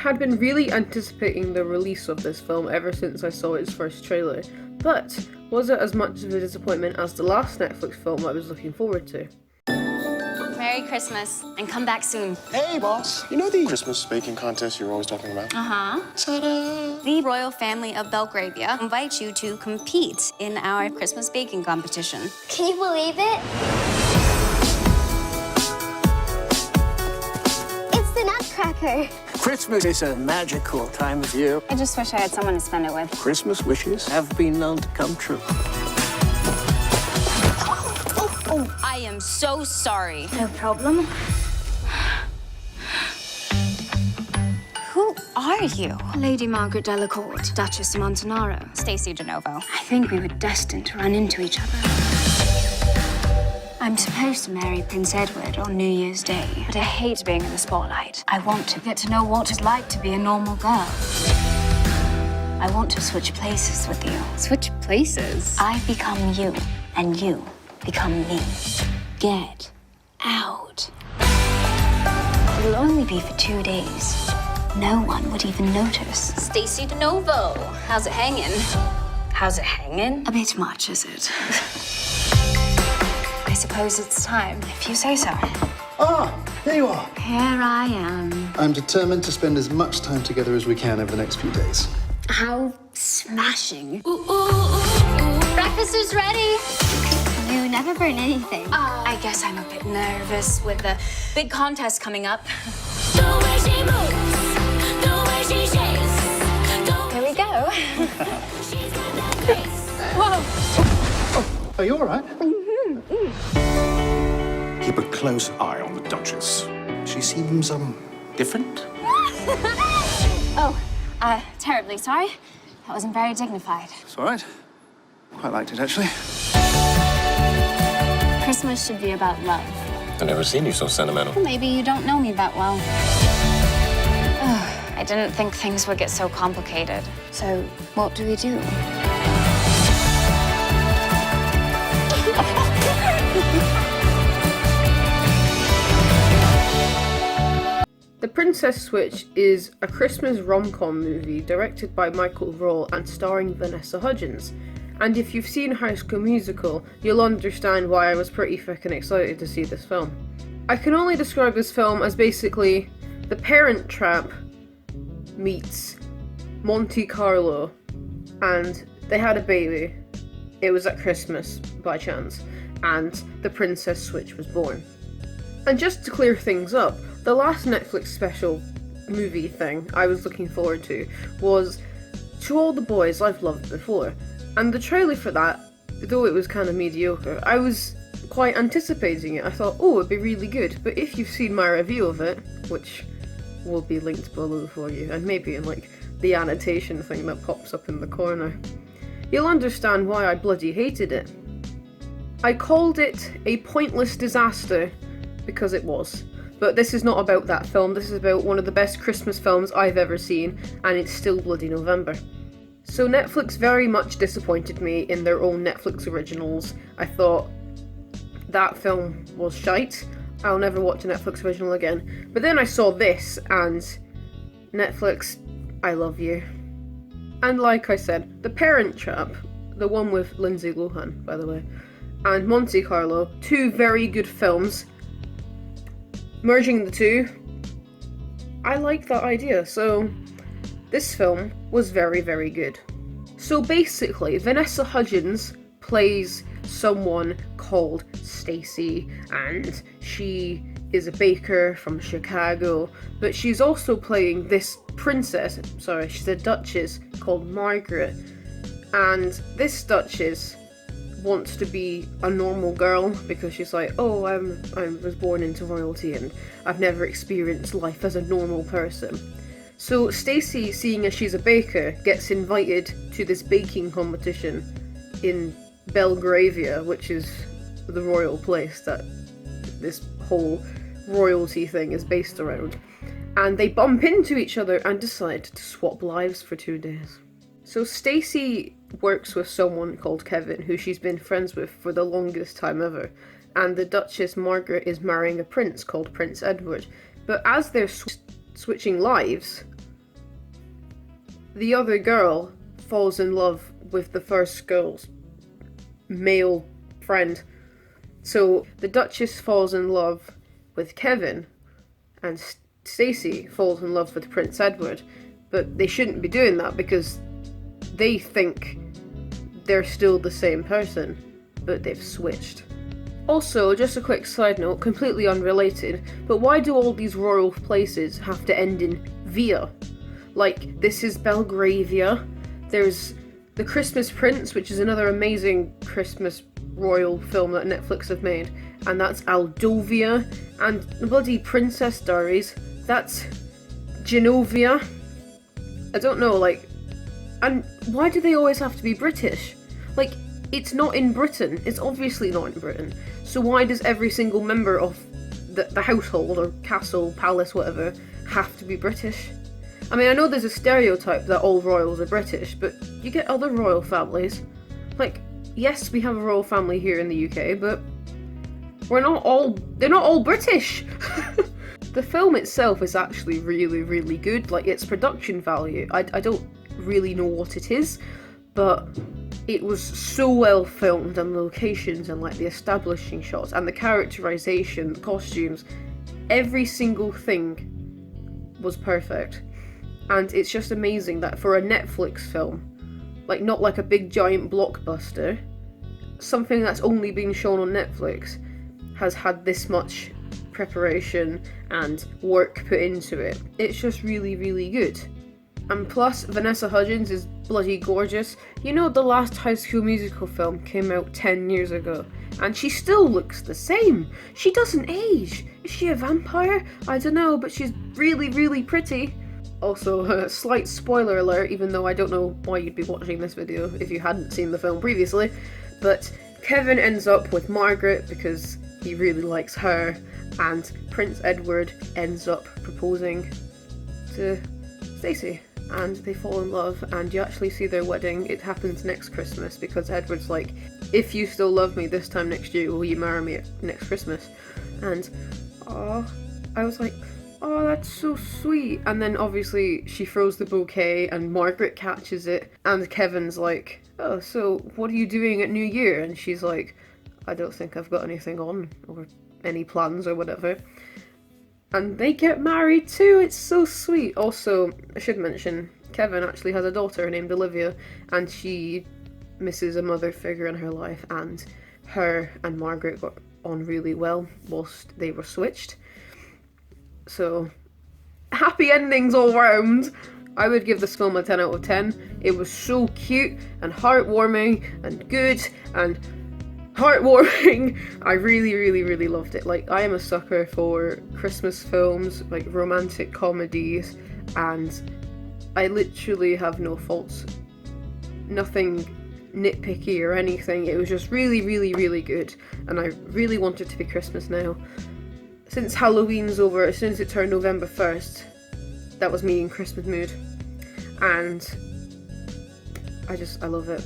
had been really anticipating the release of this film ever since I saw its first trailer, but was it as much of a disappointment as the last Netflix film I was looking forward to? Merry Christmas, and come back soon. Hey, boss. You know the Christmas baking contest you're always talking about? Uh-huh. Ta-da! The royal family of Belgravia invites you to compete in our Christmas baking competition. Can you believe it? It's the Nutcracker. Christmas is a magical time of year. I just wish I had someone to spend it with. Christmas wishes have been known to come true. Oh, I am so sorry. No problem. Who are you? Lady Margaret Delacourt, Duchess of Montanaro. Stacy DeNovo. I think we were destined to run into each other. I'm supposed to marry Prince Edward on New Year's Day, but I hate being in the spotlight. I want to get to know what it's like to be a normal girl. I want to switch places with you. Switch places? I become you, and you become me. Get out. It'll only be for 2 days. No one would even notice. Stacy DeNovo. How's it hanging? How's it hanging? A bit much, is it? I suppose it's time, if you say so. Ah, there you are. Here I am. I'm determined to spend as much time together as we can over the next few days. How smashing. Breakfast is ready. You never burn anything. I guess I'm a bit nervous with the Big contest coming up. The way she moves, the way she shakes. Here we go. She's got that grace. Whoa. Are you all right? Keep a close eye on the Duchess. She seems, different. Oh, terribly sorry. That wasn't very dignified. It's all right. Quite liked it, actually. Christmas should be about love. I've never seen you so sentimental. Maybe you don't know me that well. I didn't think things would get so complicated. So, what do we do? The Princess Switch is a Christmas rom-com movie directed by Michael Roll and starring Vanessa Hudgens. And if you've seen High School Musical, you'll understand why I was pretty frickin' excited to see this film. I can only describe this film as basically The Parent Trap meets Monte Carlo, and they had a baby. It was at Christmas, by chance, and the Princess Switch was born. And just to clear things up, the last Netflix special movie thing I was looking forward to was To All the Boys I've Loved Before. And the trailer for that, though it was kind of mediocre, I was quite anticipating it. I thought, oh, it'd be really good. But if you've seen my review of it, which will be linked below for you, and maybe in like the annotation thing that pops up in the corner, you'll understand why I bloody hated it. I called it a pointless disaster because it was. But this is not about that film. This is about one of the best Christmas films I've ever seen, and it's still bloody November. So Netflix very much disappointed me in their own Netflix originals. I thought that film was shite. I'll never watch a Netflix original again. But then I saw this, and Netflix, I love you. And like I said, The Parent Trap, the one with Lindsay Lohan, by the way, and Monte Carlo, two very good films. Merging the two, I like that idea, so this film was very, very good. So basically, Vanessa Hudgens plays someone called Stacy, and she is a baker from Chicago, but she's also playing this princess, she's a duchess called Margaret, and this duchess wants to be a normal girl because she's like, oh, I was born into royalty and I've never experienced life as a normal person. So Stacy, seeing as she's a baker, gets invited to this baking competition in Belgravia, which is the royal place that this whole royalty thing is based around. And they bump into each other and decide to swap lives for 2 days. So Stacy works with someone called Kevin, who she's been friends with for the longest time ever, and the Duchess Margaret is marrying a prince called Prince Edward. But as they're switching lives, the other girl falls in love with the first girl's male friend. So the Duchess falls in love with Kevin, and Stacey falls in love with Prince Edward. But they shouldn't be doing that because they think they're still the same person, but they've switched. Also, just a quick side note, completely unrelated, but why do all these royal places have to end in via? Like, this is Belgravia, there's The Christmas Prince, which is another amazing Christmas royal film that Netflix have made, and that's Aldovia, and the bloody Princess Diaries, that's Genovia. I don't know, like, and why do they always have to be British? Like, it's not in Britain. It's obviously not in Britain. So why does every single member of the household or castle, palace, whatever, have to be British? I mean, I know there's a stereotype that all royals are British, but you get other royal families. Like, yes, we have a royal family here in the UK, but they're not all British. The film itself is actually really, really good. Like, its production value, I don't really know what it is, but it was so well filmed, and the locations and like the establishing shots and the characterization, the costumes, every single thing was perfect. And it's just amazing that for a Netflix film, like not like a big giant blockbuster, something that's only been shown on Netflix has had this much preparation and work put into it. It's just really, really good. And plus, Vanessa Hudgens is bloody gorgeous. You know, the last High School Musical film came out 10 years ago, and she still looks the same. She doesn't age. Is she a vampire? I don't know, but she's really, really pretty. Also, slight spoiler alert, even though I don't know why you'd be watching this video if you hadn't seen the film previously, but Kevin ends up with Margaret because he really likes her, and Prince Edward ends up proposing to Stacey, and they fall in love, and you actually see their wedding. It happens next Christmas because Edward's like, if you still love me this time next year, will you marry me next Christmas? And I was like, oh, that's so sweet. And then obviously she throws the bouquet and Margaret catches it, and Kevin's like, oh, so what are you doing at New Year? And she's like, I don't think I've got anything on, or any plans or whatever. And they get married too. It's so sweet. Also, I should mention, Kevin actually has a daughter named Olivia, and she misses a mother figure in her life, and her and Margaret got on really well whilst they were switched. So, happy endings all round. I would give this film a 10 out of 10. It was so cute and heartwarming and good and heartwarming. I really, really, really loved it. Like, I am a sucker for Christmas films, like romantic comedies, and I literally have no faults. Nothing nitpicky or anything. It was just really, really, really good, and I really want it to be Christmas now. Since Halloween's over, as soon as it turned November 1st, that was me in Christmas mood, and I love it.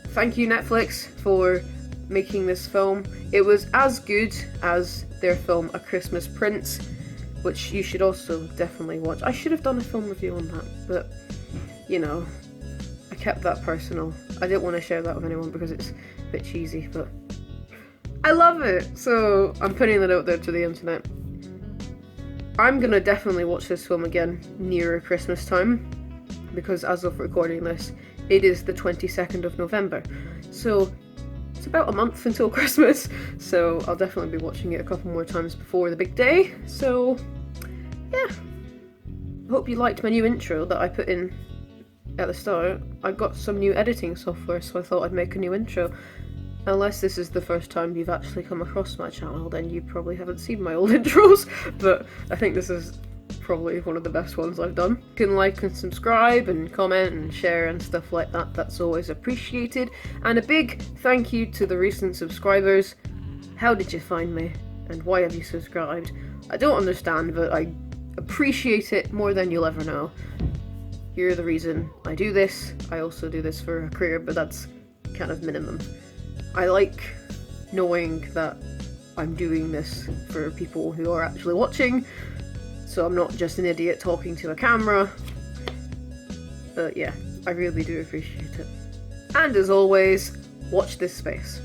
Thank you, Netflix, for making this film. It was as good as their film A Christmas Prince, which you should also definitely watch. I should have done a film review on that, but you know, I kept that personal. I didn't want to share that with anyone because it's a bit cheesy, but I love it, so I'm putting that out there to the internet. I'm gonna definitely watch this film again nearer Christmas time, because as of recording this, it is the 22nd of November, so it's about a month until Christmas, so I'll definitely be watching it a couple more times before the big day. So yeah, I hope you liked my new intro that I put in at the start. I got some new editing software, so I thought I'd make a new intro. Unless this is the first time you've actually come across my channel, then you probably haven't seen my old intros, but I think this is probably one of the best ones I've done. You can like and subscribe and comment and share and stuff like that. That's always appreciated. And a big thank you to the recent subscribers. How did you find me? And why have you subscribed? I don't understand, but I appreciate it more than you'll ever know. You're the reason I do this. I also do this for a career, but that's kind of minimum. I like knowing that I'm doing this for people who are actually watching, so I'm not just an idiot talking to a camera. Yeah, I really do appreciate it. And as always, watch this space.